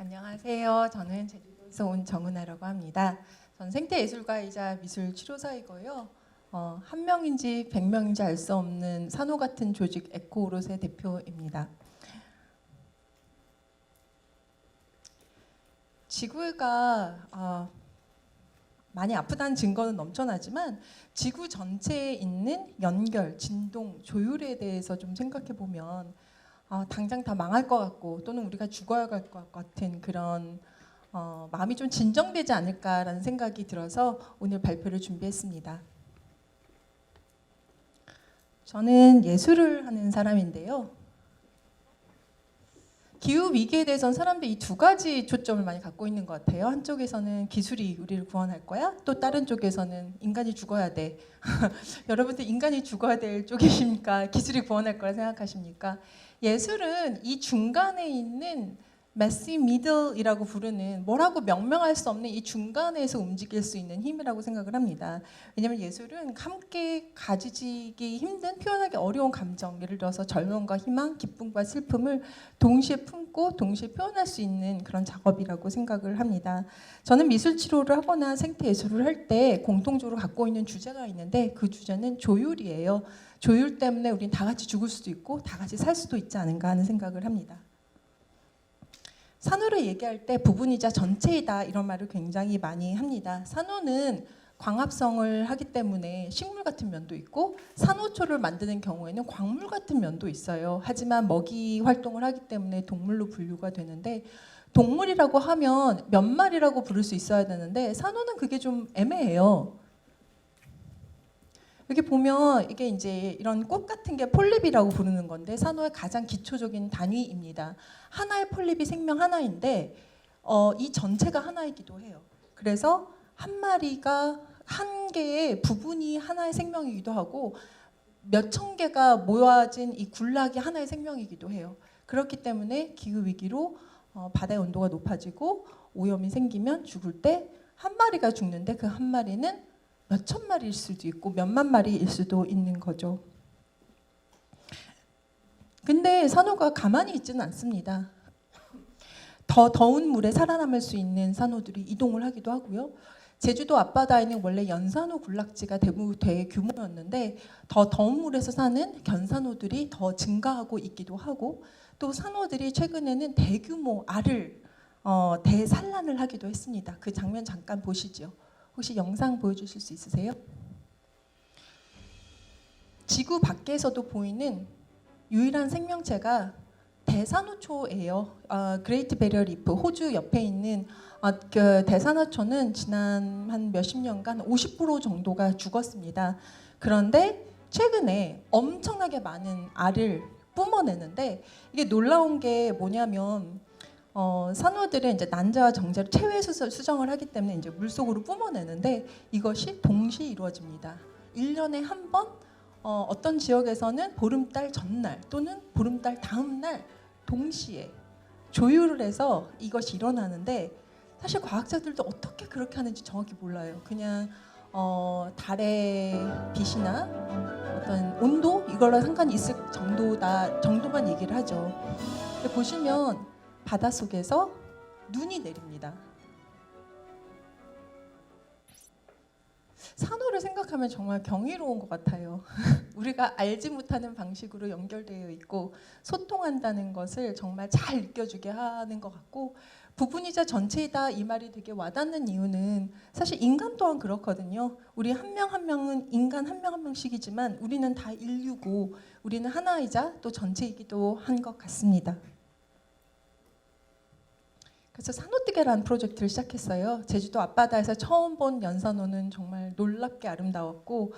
안녕하세요. 저는 제주도에서 온 정은아라고 합니다. 저는 생태예술가이자 미술치료사이고요. 한 명인지 100명인지 알 수 없는 산호 같은 조직 에코오롯의 대표입니다. 지구가 많이 아프다는 증거는 넘쳐나지만 지구 전체에 있는 연결, 진동, 조율에 대해서 좀 생각해 보면 당장 다 망할 것 같고 또는 우리가 죽어야 할 것 같은 그런 마음이 좀 진정되지 않을까라는 생각이 들어서 오늘 발표를 준비했습니다. 저는 예술을 하는 사람인데요. 기후 위기에 대해서는 사람들이 이 두 가지 초점을 많이 갖고 있는 것 같아요. 한쪽에서는 기술이 우리를 구원할 거야. 또 다른 쪽에서는 인간이 죽어야 돼. 여러분들 인간이 죽어야 될 쪽이십니까? 기술이 구원할 거라 생각하십니까? 예술은 이 중간에 있는 messy middle이라고 부르는 뭐라고 명명할 수 없는 이 중간에서 움직일 수 있는 힘이라고 생각을 합니다. 왜냐하면 예술은 함께 가지기 힘든 표현하기 어려운 감정, 예를 들어서 절망과 희망, 기쁨과 슬픔을 동시에 품고 동시에 표현할 수 있는 그런 작업이라고 생각을 합니다. 저는 미술 치료를 하거나 생태 예술을 할 때 공통적으로 갖고 있는 주제가 있는데 그 주제는 조율이에요. 조율 때문에 우린 다 같이 죽을 수도 있고 다 같이 살 수도 있지 않은가 하는 생각을 합니다. 산호를 얘기할 때 부분이자 전체이다 이런 말을 굉장히 많이 합니다. 산호는 광합성을 하기 때문에 식물 같은 면도 있고 산호초를 만드는 경우에는 광물 같은 면도 있어요. 하지만 먹이 활동을 하기 때문에 동물로 분류가 되는데 동물이라고 하면 몇 마리라고 부를 수 있어야 되는데 산호는 그게 좀 애매해요. 여기 보면 이게 이제 이런 꽃 같은 게 폴립이라고 부르는 건데 산호의 가장 기초적인 단위입니다. 하나의 폴립이 생명 하나인데 이 전체가 하나이기도 해요. 그래서 한 마리가 한 개의 부분이 하나의 생명이기도 하고 몇천 개가 모아진 이 군락이 하나의 생명이기도 해요. 그렇기 때문에 기후 위기로 바다의 온도가 높아지고 오염이 생기면 죽을 때 한 마리가 죽는데 그 한 마리는 몇천 마리일 수도 있고 몇만 마리일 수도 있는 거죠. 근데 산호가 가만히 있지는 않습니다. 더 더운 물에 살아남을 수 있는 산호들이 이동을 하기도 하고요. 제주도 앞바다에는 원래 연산호 군락지가 대규모였는데 더 더운 물에서 사는 견산호들이 더 증가하고 있기도 하고 또 산호들이 최근에는 대규모 알을 대산란을 하기도 했습니다. 그 장면 잠깐 보시죠. 혹시 영상 보여주실 수 있으세요? 지구 밖에서도 보이는 유일한 생명체가 대산호초예요. 그레이트 베리어 리프, 호주 옆에 있는 그 대산호초는 지난 한 몇십 년간 50% 정도가 죽었습니다. 그런데 최근에 엄청나게 많은 알을 뿜어내는데 이게 놀라운 게 뭐냐면 산호들은 이제 난자와 정자를 체외 수정을 하기 때문에 이제 물속으로 뿜어내는데 이것이 동시에 이루어집니다. 1년에 한 번 어떤 지역에서는 보름달 전날 또는 보름달 다음 날 동시에 조율을 해서 이것이 일어나는데 사실 과학자들도 어떻게 그렇게 하는지 정확히 몰라요. 그냥 달의 빛이나 어떤 온도 이걸로 상관이 있을 정도만 얘기를 하죠. 근데 보시면 바닷속에서 눈이 내립니다. 산호를 생각하면 정말 경이로운 것 같아요. 우리가 알지 못하는 방식으로 연결되어 있고 소통한다는 것을 정말 잘 느껴주게 하는 것 같고 부분이자 전체이다 이 말이 되게 와닿는 이유는 사실 인간 또한 그렇거든요. 우리 한 명 한 명은 인간 한 명 한 명씩이지만 우리는 다 인류고 우리는 하나이자 또 전체이기도 한 것 같습니다. 그래서 산호뜨개라는 프로젝트를 시작했어요. 제주도 앞바다에서 처음 본 연산호는 정말 놀랍게 아름다웠고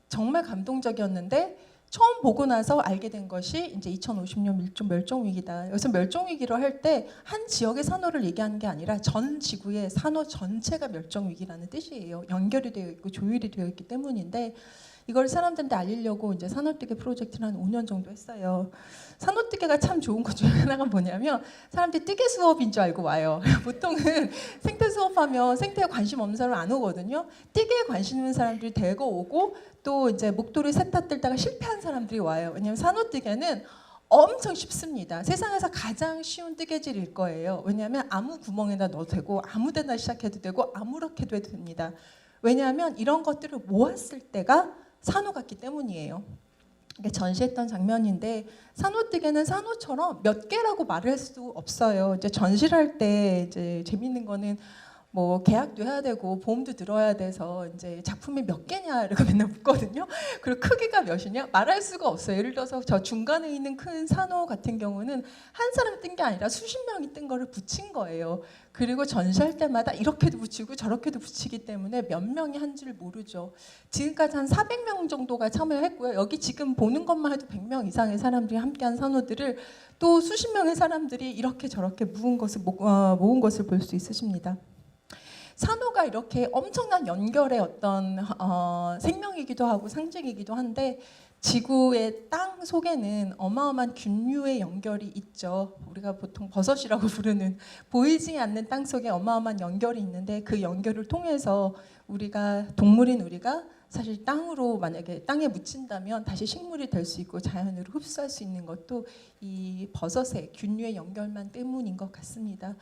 정말 감동적이었는데 처음 보고 나서 알게 된 것이 이제 2050년 멸종 위기다. 여기서 멸종 위기로 할 때 한 지역의 산호를 얘기하는 게 아니라 전 지구의 산호 전체가 멸종 위기라는 뜻이에요. 연결이 되어 있고 조율이 되어 있기 때문인데 이걸 사람들한테 알리려고 이제 산호뜨개 프로젝트를 한 5년 정도 했어요. 산호뜨개가 참 좋은 것 중에 하나가 뭐냐면 사람들이 뜨개 수업인 줄 알고 와요. 보통은 생태 수업하면 생태에 관심 없는 사람은 안 오거든요. 뜨개에 관심 있는 사람들이 대거 오고 또 이제 목도리 세탁 들다가 실패한 사람들이 와요. 왜냐하면 산호뜨개는 엄청 쉽습니다. 세상에서 가장 쉬운 뜨개질일 거예요. 왜냐하면 아무 구멍에다 넣어도 되고 아무 데나 시작해도 되고 아무렇게도 해도 됩니다. 왜냐하면 이런 것들을 모았을 때가 산호 같기 때문이에요. 이게 전시했던 장면인데 산호뜨개는 산호처럼 몇 개라고 말할 수 없어요. 이제 전시를 할 때 이제 재밌는 거는 뭐 계약도 해야 되고 보험도 들어야 돼서 이제 작품이 몇 개냐 이렇게 맨날 묻거든요. 그리고 크기가 몇이냐 말할 수가 없어요. 예를 들어서 저 중간에 있는 큰 산호 같은 경우는 한 사람이 뜬 게 아니라 수십 명이 뜬 거를 붙인 거예요. 그리고 전시할 때마다 이렇게도 붙이고 저렇게도 붙이기 때문에 몇 명이 한지를 모르죠. 지금까지 한 400명 정도가 참여했고요. 여기 지금 보는 것만 해도 100명 이상의 사람들이 함께한 산호들을 또 수십 명의 사람들이 이렇게 저렇게 모은 것을 볼 수 있으십니다. 산호가 이렇게 엄청난 연결의 어떤 생명이기도 하고 상징이기도 한데 지구의 땅 속에는 어마어마한 균류의 연결이 있죠. 우리가 보통 버섯이라고 부르는 보이지 않는 땅 속에 어마어마한 연결이 있는데 그 연결을 통해서 우리가 동물인 우리가 사실 땅으로 만약에 땅에 묻힌다면 다시 식물이 될 수 있고 자연으로 흡수할 수 있는 것도 이 버섯의 균류의 연결만 때문인 것 같습니다.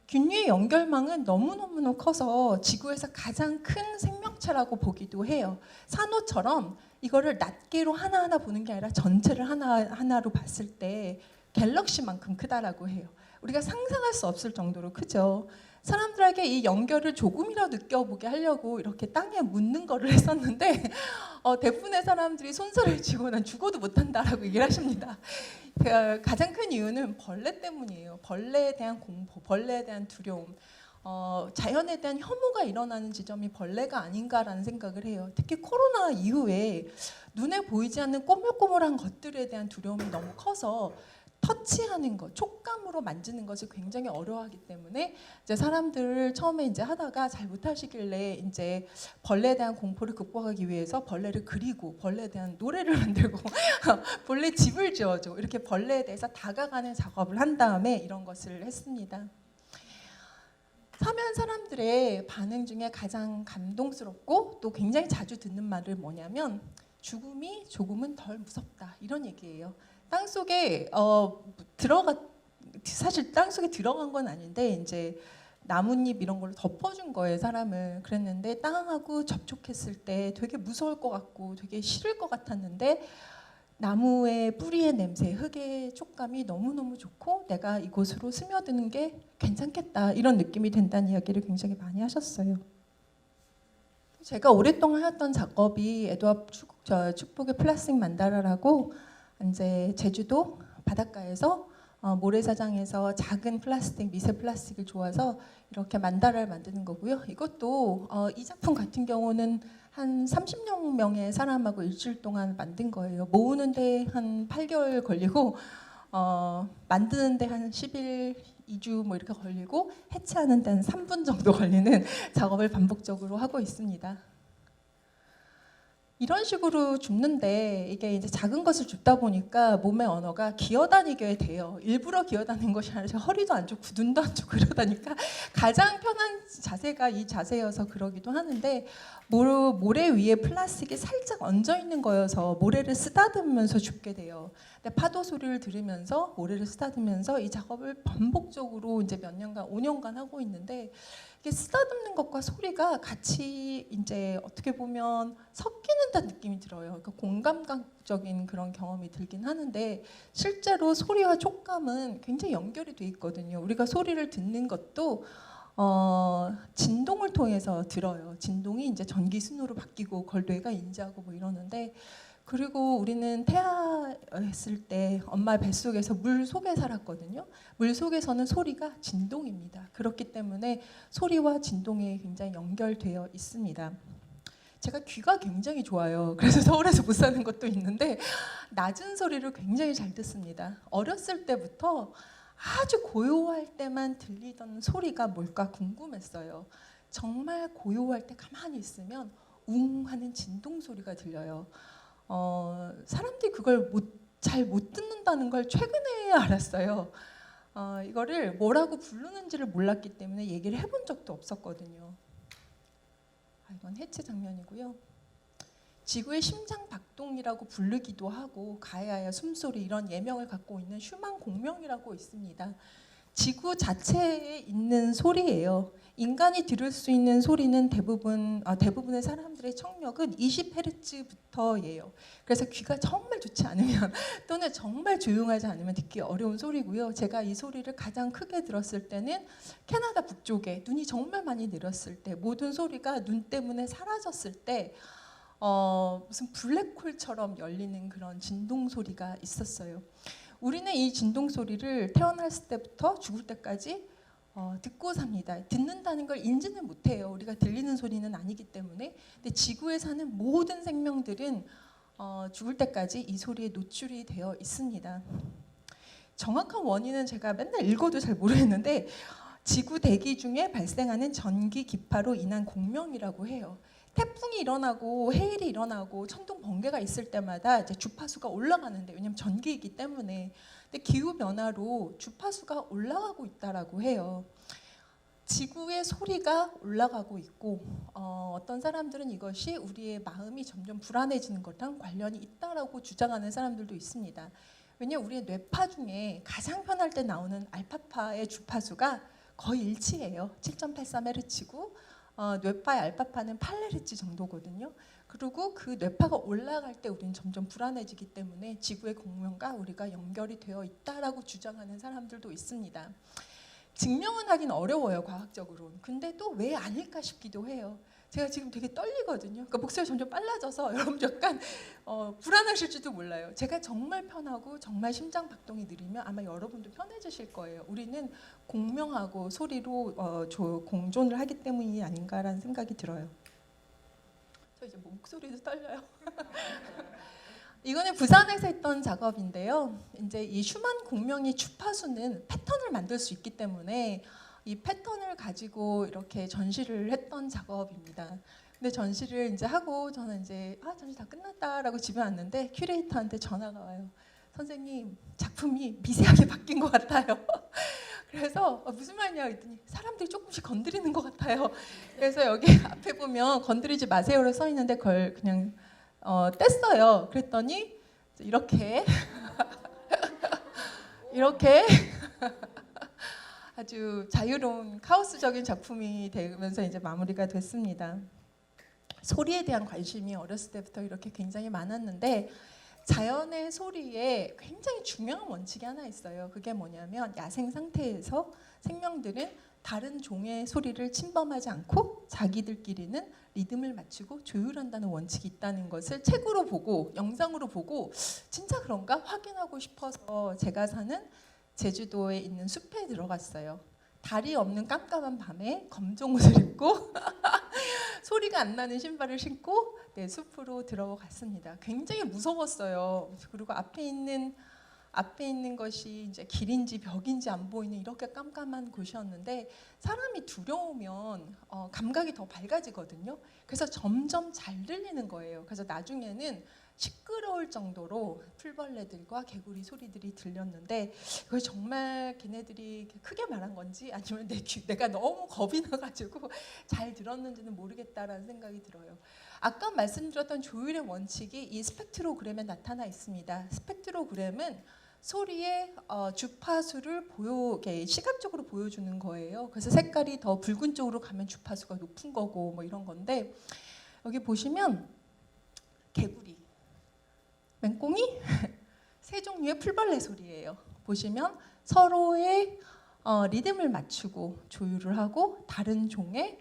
균류의 연결망은 너무너무 커서 지구에서 가장 큰 생명체라고 보기도 해요. 산호처럼 이거를 낱개로 하나하나 보는 게 아니라 전체를 하나하나로 봤을 때 갤럭시만큼 크다라고 해요. 우리가 상상할 수 없을 정도로 크죠. 사람들에게 이 연결을 조금이라도 느껴보게 하려고 이렇게 땅에 묻는 거를 했었는데 대부분의 사람들이 손살을 쥐고 난 죽어도 못한다라고 얘기를 하십니다. 가장 큰 이유는 벌레 때문이에요. 벌레에 대한 공포, 벌레에 대한 두려움, 자연에 대한 혐오가 일어나는 지점이 벌레가 아닌가라는 생각을 해요. 특히 코로나 이후에 눈에 보이지 않는 꼬물꼬물한 것들에 대한 두려움이 너무 커서 터치하는 것, 촉감으로 만지는 것을 굉장히 어려워하기 때문에 이제 사람들을 처음에 이제 하다가 잘 못하시길래 이제 벌레에 대한 공포를 극복하기 위해서 벌레를 그리고 벌레에 대한 노래를 만들고 벌레 집을 지어줘 이렇게 벌레에 대해서 다가가는 작업을 한 다음에 이런 것을 했습니다. 참여한 사람들의 반응 중에 가장 감동스럽고 또 굉장히 자주 듣는 말을 뭐냐면 죽음이 조금은 덜 무섭다 이런 얘기예요. 땅속에 사실 땅속에 들어간 건 아닌데 이제 나뭇잎 이런 걸로 덮어준 거예요 사람을. 그랬는데 땅하고 접촉했을 때 되게 무서울 것 같고 되게 싫을 것 같았는데 나무의 뿌리의 냄새, 흙의 촉감이 너무너무 좋고 내가 이곳으로 스며드는 게 괜찮겠다 이런 느낌이 된다는 이야기를 굉장히 많이 하셨어요. 제가 오랫동안 했던 작업이 에드와드 축복의 플라스틱 만다라라고 이제 제주도 바닷가에서 모래사장에서 작은 플라스틱, 미세 플라스틱을 주어서 이렇게 만다라를 만드는 거고요. 이것도 이 작품 같은 경우는 한 30명의 사람하고 일주일 동안 만든 거예요. 모으는데 한 8개월 걸리고 만드는데 한 10일, 2주 뭐 이렇게 걸리고 해체하는 데는 3분 정도 걸리는 작업을 반복적으로 하고 있습니다. 이런 식으로 줍는데 이게 이제 작은 것을 줍다 보니까 몸의 언어가 기어다니게 돼요. 일부러 기어다니는 것이 아니라 제가 허리도 안 좋고 눈도 안 좋고 이러다니까 가장 편한 자세가 이 자세여서 그러기도 하는데 모래 위에 플라스틱이 살짝 얹어 있는 거여서 모래를 쓰다듬으면서 줍게 돼요. 근데 파도 소리를 들으면서 모래를 쓰다듬으면서 이 작업을 반복적으로 이제 몇 년간 5년간 하고 있는데 이게 쓰다듬는 것과 소리가 같이 이제 어떻게 보면 섞이는 듯한 느낌이 들어요. 그러니까 공감각적인 그런 경험이 들긴 하는데 실제로 소리와 촉감은 굉장히 연결이 돼 있거든요. 우리가 소리를 듣는 것도 진동을 통해서 들어요. 진동이 이제 전기 신호로 바뀌고 그걸 뇌가 인지하고 뭐 이러는데 그리고 우리는 태아했을 때 엄마 뱃속에서 물 속에 살았거든요. 물 속에서는 소리가 진동입니다. 그렇기 때문에 소리와 진동이 굉장히 연결되어 있습니다. 제가 귀가 굉장히 좋아요. 그래서 서울에서 못 사는 것도 있는데 낮은 소리를 굉장히 잘 듣습니다. 어렸을 때부터 아주 고요할 때만 들리던 소리가 뭘까 궁금했어요. 정말 고요할 때 가만히 있으면 웅 하는 진동 소리가 들려요. 사람들이 그걸 잘 못 듣는다는 걸 최근에 알았어요. 이거를 뭐라고 부르는지를 몰랐기 때문에 얘기를 해본 적도 없었거든요. 이건 해체 장면이고요. 지구의 심장 박동이라고 부르기도 하고 가야야 숨소리 이런 예명을 갖고 있는 슈만 공명이라고 있습니다. 지구 자체에 있는 소리예요. 인간이 들을 수 있는 소리는 대부분의 사람들의 청력은 20Hz부터예요. 그래서 귀가 정말 좋지 않으면 또는 정말 조용하지 않으면 듣기 어려운 소리고요. 제가 이 소리를 가장 크게 들었을 때는 캐나다 북쪽에 눈이 정말 많이 내렸을 때, 모든 소리가 눈 때문에 사라졌을 때 무슨 블랙홀처럼 열리는 그런 진동 소리가 있었어요. 우리는 이 진동 소리를 태어났을 때부터 죽을 때까지 듣고 삽니다. 듣는다는 걸 인지는 못해요. 우리가 들리는 소리는 아니기 때문에. 근데 지구에 사는 모든 생명들은 죽을 때까지 이 소리에 노출이 되어 있습니다. 정확한 원인은 제가 맨날 읽어도 잘 모르겠는데 지구 대기 중에 발생하는 전기 기파로 인한 공명이라고 해요. 태풍이 일어나고 해일이 일어나고 천둥 번개가 있을 때마다 이제 주파수가 올라가는데, 왜냐하면 전기이기 때문에. 근데 기후 변화로 주파수가 올라가고 있다라고 해요. 지구의 소리가 올라가고 있고 어떤 사람들은 이것이 우리의 마음이 점점 불안해지는 것랑 관련이 있다라고 주장하는 사람들도 있습니다. 왜냐하면 우리의 뇌파 중에 가장 편할 때 나오는 알파파의 주파수가 거의 일치해요. 7.83Hz고 뇌파의 알파파는 8Hz 정도거든요. 그리고 그 뇌파가 올라갈 때 우리는 점점 불안해지기 때문에 지구의 공명과 우리가 연결이 되어 있다라고 주장하는 사람들도 있습니다. 증명은 하긴 어려워요, 과학적으로는. 근데 또 왜 아닐까 싶기도 해요. 제가 지금 되게 떨리거든요. 그러니까 목소리가 점점 빨라져서 여러분 약간 불안하실지도 몰라요. 제가 정말 편하고 정말 심장 박동이 느리면 아마 여러분도 편해지실 거예요. 우리는 공명하고 소리로 공존을 하기 때문이 아닌가라는 생각이 들어요. 저 이제 목소리도 떨려요. 이거는 부산에서 했던 작업인데요. 이제 이 슈만 공명이 주파수는 패턴을 만들 수 있기 때문에 이 패턴을 가지고 이렇게 전시를 했던 작업입니다. 근데 전시를 이제 하고 저는 이제 전시 다 끝났다라고 집에 왔는데 큐레이터한테 전화가 와요. 선생님, 작품이 미세하게 바뀐 것 같아요. 그래서 무슨 말이냐 했더니 사람들이 조금씩 건드리는 것 같아요. 그래서 여기 앞에 보면 건드리지 마세요로 써 있는데 그걸 그냥 뗐어요. 그랬더니 이렇게 이렇게 아주 자유로운 카오스적인 작품이 되면서 이제 마무리가 됐습니다. 소리에 대한 관심이 어렸을 때부터 이렇게 굉장히 많았는데 자연의 소리에 굉장히 중요한 원칙이 하나 있어요. 그게 뭐냐면 야생 상태에서 생명들은 다른 종의 소리를 침범하지 않고 자기들끼리는 리듬을 맞추고 조율한다는 원칙이 있다는 것을 책으로 보고 영상으로 보고 진짜 그런가 확인하고 싶어서 제가 사는 제주도에 있는 숲에 들어갔어요. 달이 없는 깜깜한 밤에 검정 옷을 입고 소리가 안 나는 신발을 신고 숲으로 들어갔습니다. 굉장히 무서웠어요. 그리고 앞에 있는 것이 이제 길인지 벽인지 안 보이는 이렇게 깜깜한 곳이었는데 사람이 두려우면 감각이 더 밝아지거든요. 그래서 점점 잘 들리는 거예요. 그래서 나중에는 시끄러울 정도로 풀벌레들과 개구리 소리들이 들렸는데 그걸 정말 걔네들이 크게 말한 건지 아니면 내가 너무 겁이 나가지고 잘 들었는지는 모르겠다라는 생각이 들어요. 아까 말씀드렸던 조율의 원칙이 이 스펙트로그램에 나타나 있습니다. 스펙트로그램은 소리의 주파수를 시각적으로 보여주는 거예요. 그래서 색깔이 더 붉은 쪽으로 가면 주파수가 높은 거고 뭐 이런 건데 여기 보시면 개구리, 맹꽁이 세 종류의 풀벌레 소리예요. 보시면 서로의 리듬을 맞추고 조율을 하고 다른 종의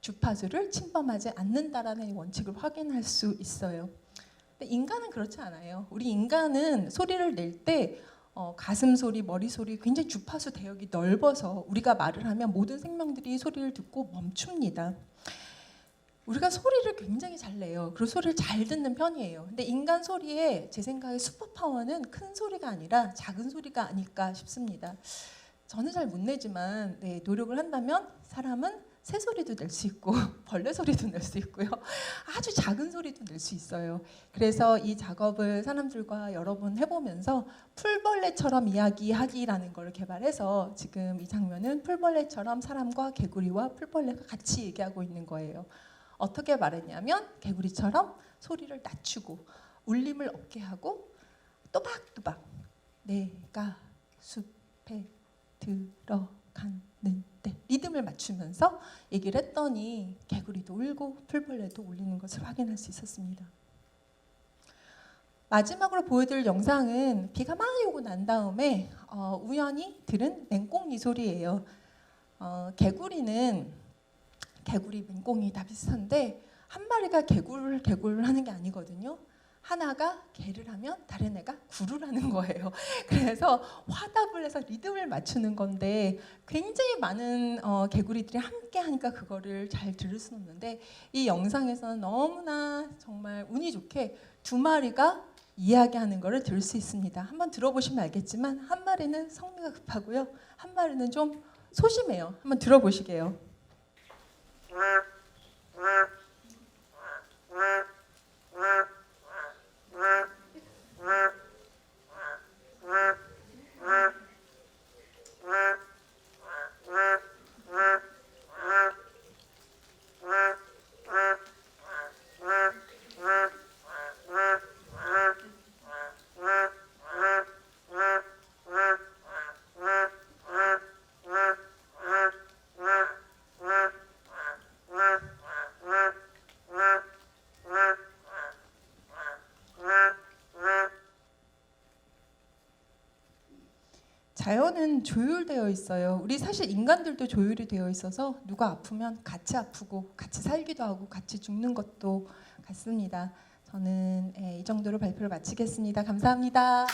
주파수를 침범하지 않는다라는 원칙을 확인할 수 있어요. 근데 인간은 그렇지 않아요. 우리 인간은 소리를 낼 때 가슴 소리, 머리 소리 굉장히 주파수 대역이 넓어서 우리가 말을 하면 모든 생명들이 소리를 듣고 멈춥니다. 우리가 소리를 굉장히 잘 내요. 그리고 소리를 잘 듣는 편이에요. 근데 인간 소리의 제 생각에 슈퍼파워는 큰 소리가 아니라 작은 소리가 아닐까 싶습니다. 저는 잘 못 내지만 노력을 한다면 사람은 새 소리도 낼 수 있고 벌레 소리도 낼 수 있고요. 아주 작은 소리도 낼 수 있어요. 그래서 이 작업을 사람들과 여러 번 해보면서 풀벌레처럼 이야기하기라는 걸 개발해서 지금 이 장면은 풀벌레처럼 사람과 개구리와 풀벌레가 같이 얘기하고 있는 거예요. 어떻게 말했냐면 개구리처럼 소리를 낮추고 울림을 없게 하고 또박또박 내가 숲에 들어갔는데 리듬을 맞추면서 얘기를 했더니 개구리도 울고 풀벌레도 울리는 것을 확인할 수 있었습니다. 마지막으로 보여드릴 영상은 비가 많이 오고 난 다음에 우연히 들은 맹꽁이 소리예요. 개구리, 맹꽁이 다 비슷한데 한 마리가 개굴 하는 게 아니거든요. 하나가 개를 하면 다른 애가 구를 하는 거예요. 그래서 화답을 해서 리듬을 맞추는 건데 굉장히 많은 개구리들이 함께 하니까 그거를 잘 들을 수는 없는데 이 영상에서는 너무나 정말 운이 좋게 두 마리가 이야기하는 거를 들을 수 있습니다. 한번 들어보시면 알겠지만 한 마리는 성미가 급하고요. 한 마리는 좀 소심해요. 한번 들어보시게요. 자연은 조율되어 있어요. 우리 사실 인간들도 조율이 되어 있어서 누가 아프면 같이 아프고 같이 살기도 하고 같이 죽는 것도 같습니다. 저는 이 정도로 발표를 마치겠습니다. 감사합니다.